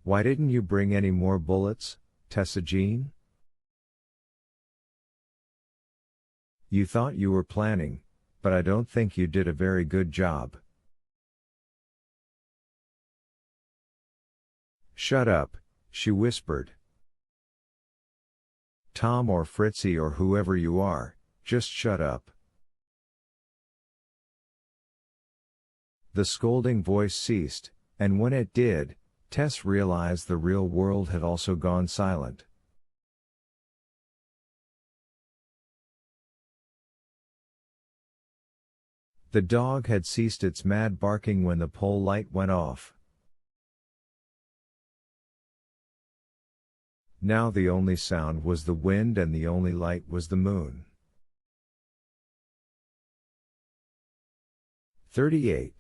Why didn't you bring any more bullets, Tessa Jean? You thought you were planning, but I don't think you did a very good job. Shut up, she whispered. Tom or Fritzy or whoever you are, just shut up. The scolding voice ceased, and when it did, Tess realized the real world had also gone silent. The dog had ceased its mad barking when the pole light went off. Now the only sound was the wind and the only light was the moon. 38.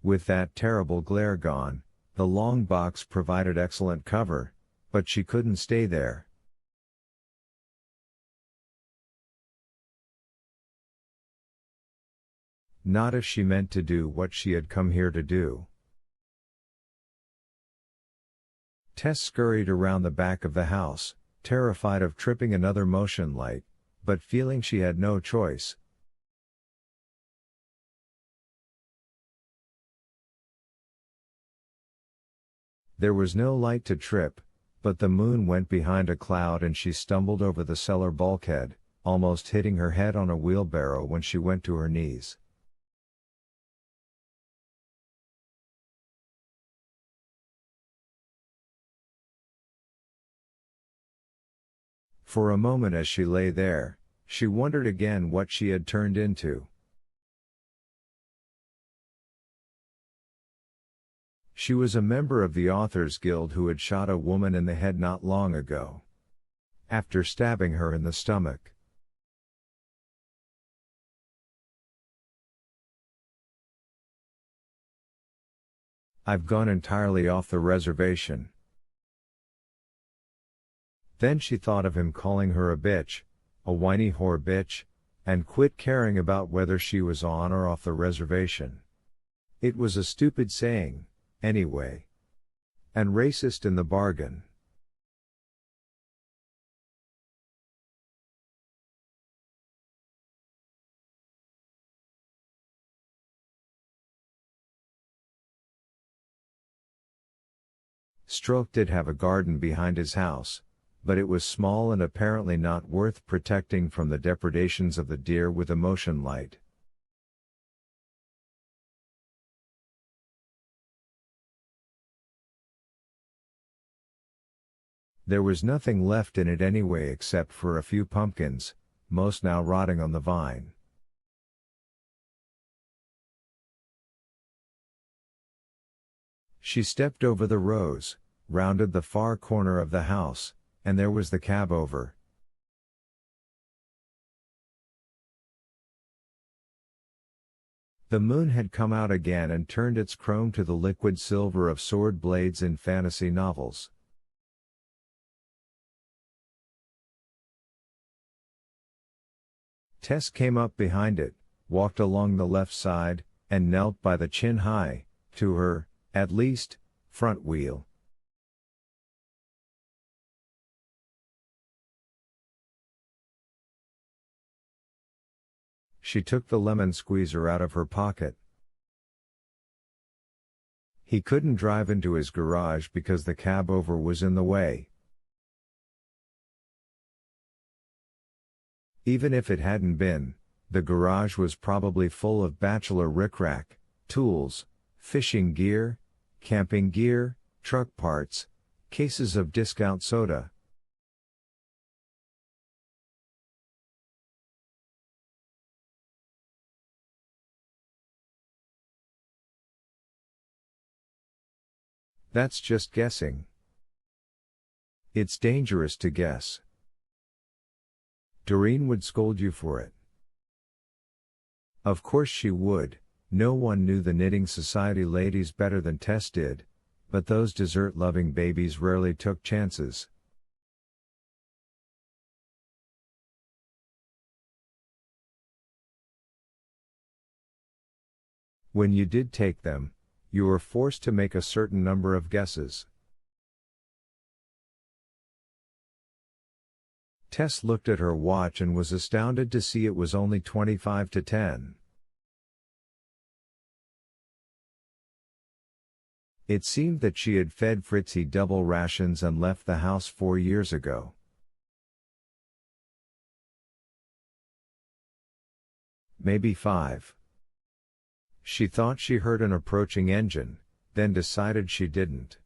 With that terrible glare gone, the long box provided excellent cover, but she couldn't stay there. Not if she meant to do what she had come here to do. Tess scurried around the back of the house, terrified of tripping another motion light, but feeling she had no choice. There was no light to trip, but the moon went behind a cloud and she stumbled over the cellar bulkhead, almost hitting her head on a wheelbarrow when she went to her knees. For a moment as she lay there, she wondered again what she had turned into. She was a member of the Authors Guild who had shot a woman in the head not long ago, after stabbing her in the stomach. I've gone entirely off the reservation. Then she thought of him calling her a bitch, a whiny whore bitch, and quit caring about whether she was on or off the reservation. It was a stupid saying, anyway. And racist in the bargain. Stroke did have a garden behind his house, but it was small and apparently not worth protecting from the depredations of the deer with a motion light. There was nothing left in it anyway except for a few pumpkins, most now rotting on the vine. She stepped over the rows, rounded the far corner of the house, and there was the cab over. The moon had come out again and turned its chrome to the liquid silver of sword blades in fantasy novels. Tess came up behind it, walked along the left side, and knelt by the chin-high, to her, at least, front wheel. She took the lemon squeezer out of her pocket. He couldn't drive into his garage because the cab over was in the way. Even if it hadn't been, the garage was probably full of bachelor rickrack, tools, fishing gear, camping gear, truck parts, cases of discount soda. That's just guessing. It's dangerous to guess. Doreen would scold you for it. Of course she would. No one knew the Knitting Society ladies better than Tess did, but those dessert-loving babies rarely took chances. When you did take them, you were forced to make a certain number of guesses. Tess looked at her watch and was astounded to see it was only 25 to 10. It seemed that she had fed Fritzy double rations and left the house 4 years ago. Maybe 5. She thought she heard an approaching engine, then decided she didn't.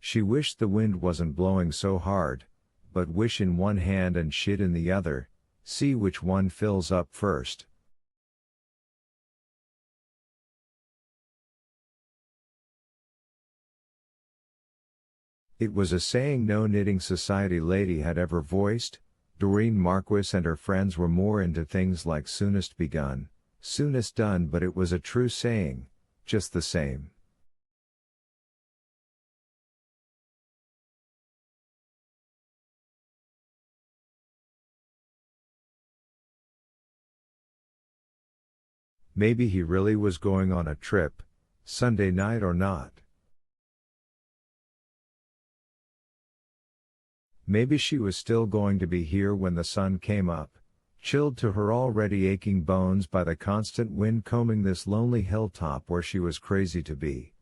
She wished the wind wasn't blowing so hard, but wish in one hand and shit in the other, see which one fills up first. It was a saying no knitting society lady had ever voiced. Doreen Marquis and her friends were more into things like soonest begun, soonest done, but it was a true saying, just the same. Maybe he really was going on a trip, Sunday night or not. Maybe she was still going to be here when the sun came up, chilled to her already aching bones by the constant wind combing this lonely hilltop where she was crazy to be.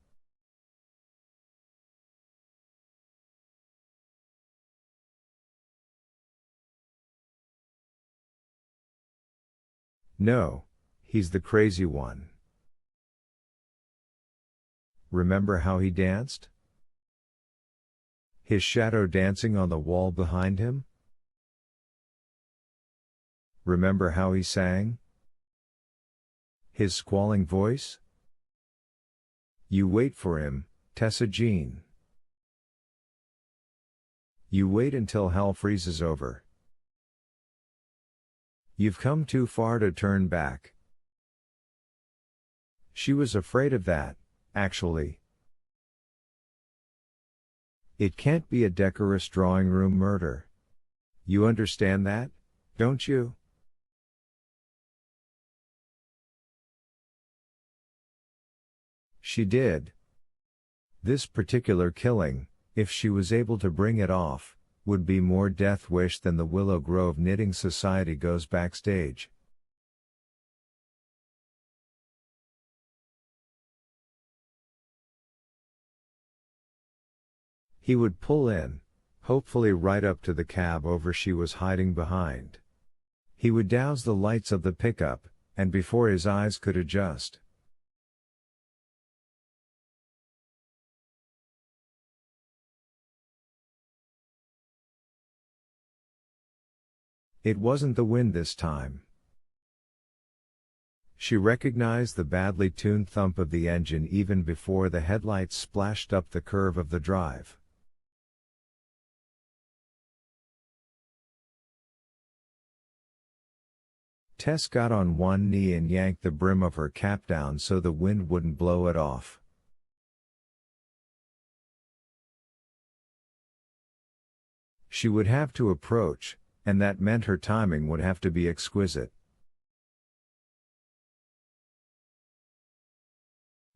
No, he's the crazy one. Remember how he danced? His shadow dancing on the wall behind him? Remember how he sang? His squalling voice? You wait for him, Tessa Jean. You wait until hell freezes over. You've come too far to turn back. She was afraid of that, actually. It can't be a decorous drawing room murder. You understand that, don't you? She did. This particular killing, if she was able to bring it off, would be more death wish than the Willow Grove Knitting Society goes backstage. He would pull in, hopefully right up to the cab over she was hiding behind. He would douse the lights of the pickup, and before his eyes could adjust, it wasn't the wind this time. She recognized the badly tuned thump of the engine even before the headlights splashed up the curve of the drive. Tess got on one knee and yanked the brim of her cap down so the wind wouldn't blow it off. She would have to approach, and that meant her timing would have to be exquisite.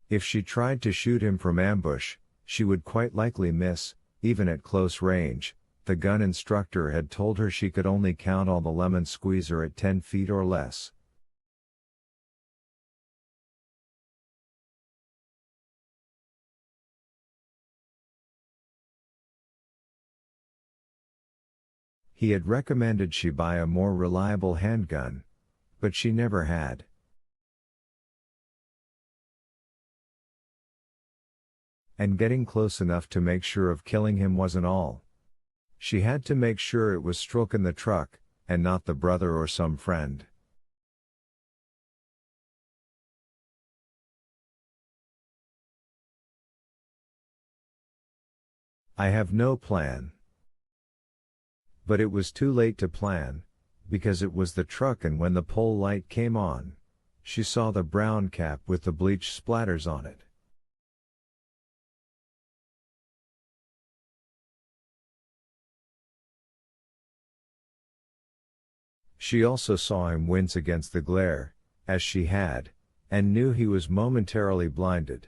If she tried to shoot him from ambush, she would quite likely miss, even at close range. The gun instructor had told her she could only count on the lemon squeezer at 10 feet or less. He had recommended she buy a more reliable handgun, but she never had. And getting close enough to make sure of killing him wasn't all. She had to make sure it was Strook in the truck, and not the brother or some friend. I have no plan. But it was too late to plan, because it was the truck, and when the pole light came on, she saw the brown cap with the bleach splatters on it. She also saw him wince against the glare, as she had, and knew he was momentarily blinded.